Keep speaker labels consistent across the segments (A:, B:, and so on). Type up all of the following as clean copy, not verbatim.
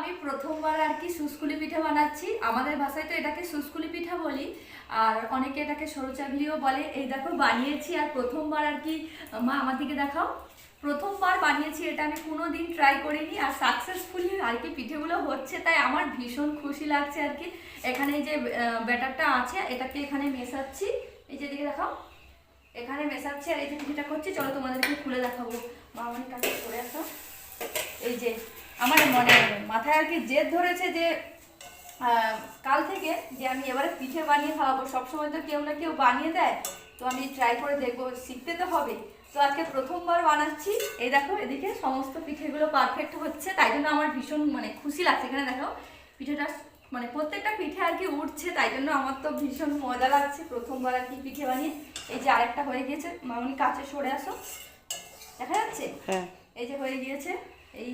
A: আমি প্রথমবার আর কি সুস্কুলি পিঠা বানাচ্ছি। আমাদের ভাষায় তো এটাকে সুস্কুলি পিঠা বলি, আর অনেকে এটাকে সরু চাগলিও বলে। এই দেখো বানিয়েছি, আর প্রথমবার আর কি। মা আমার দিকে দেখাও। প্রথমবার বানিয়েছি, এটা আমি কোনোদিন ট্রাই করিনি, আর সাকসেসফুলি আর কি পিঠেগুলো হচ্ছে, তাই আমার ভীষণ খুশি লাগছে আর কি। এখানে এই যে ব্যাটারটা আছে, এটাকে এখানে মেশাচ্ছি। এই যে দিকে দেখাও, এখানে মেশাচ্ছি আর এই যে পিঠেটা করছি। চলো তোমাদেরকে খুলে দেখাবো। মা আমার কাছে করে আসো। এই যে আমার মনে মাথায় আর কি জেদ ধরেছে যে কাল থেকে যে আমি এবারে পিঠে বানিয়ে খাওয়াবো। সবসময় তো কেউ না কেউ বানিয়ে দেয়, তো আমি ট্রাই করে দেখবো, শিখতে তো হবে। তো আজকে প্রথমবার বানাচ্ছি। এই দেখো এদিকে সমস্ত পিঠেগুলো পারফেক্ট হচ্ছে, তাই জন্য আমার ভীষণ খুশি লাগছে। এখানে দেখো পিঠেটা প্রত্যেকটা পিঠে আর কি উঠছে, তাই জন্য আমার তো ভীষণ মজা লাগছে প্রথমবার আর কি পিঠে বানিয়ে। এই যে আরেকটা হয়ে গিয়েছে, মামনি কাছে সরে আসো, দেখা যাচ্ছে?
B: হ্যাঁ,
A: এই যে হয়ে গিয়েছে, এই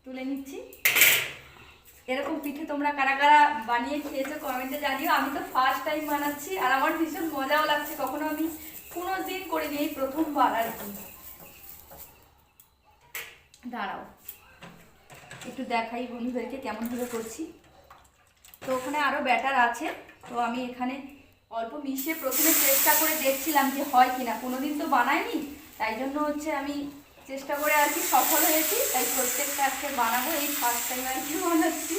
A: তুলে নিচ্ছি। এরকম পিঠে তোমরা কারা কারা বানিয়ে খেয়েছো কমেন্টে জানিও। আমি তো ফার্স্ট টাইম বানাচ্ছি, আর আমার ভীষণ মজাও লাগছে। কখনো আমি কোনো দিন করিনি, এই প্রথমবার আর কি। দাঁড়াও একটু দেখাই বন্ধুদেরকে কেমনভাবে করছি। তো ওখানে আরও ব্যাটার আছে, তো আমি এখানে অল্প মিশিয়ে প্রথমে চেষ্টা করে দেখছিলাম যে হয় কিনা। কোনোদিন তো বানাইনি, তাই জন্য আমি চেষ্টা করে আর কি সফল হয়েছি। তাই প্রত্যেকটা আজকে বানাবো, এই ফার্স্ট টাইম আর কি বানাচ্ছি।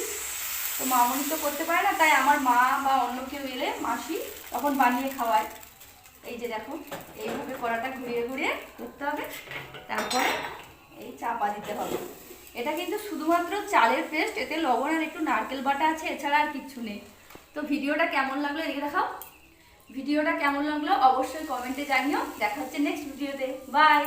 A: তো মামনি তো করতে পারে না, তাই আমার মা বা অন্য কেউ এলে মাসি তখন বানিয়ে খাওয়ায়। এই যে দেখো এইভাবে কড়াটা ঘুরিয়ে ঘুরিয়ে করতে হবে, তারপরে এই চাপা দিতে হবে। এটা কিন্তু শুধুমাত্র চালের পেস্ট, এতে লবণ আর একটু নারকেল বাটা আছে, এছাড়া আর কিচ্ছু নেই। তো ভিডিওটা কেমন লাগলো এদিকে দেখাও। ভিডিওটা কেমন লাগলো অবশ্যই কমেন্টে জানিও। দেখা হচ্ছে নেক্সট ভিডিওতে। বাই।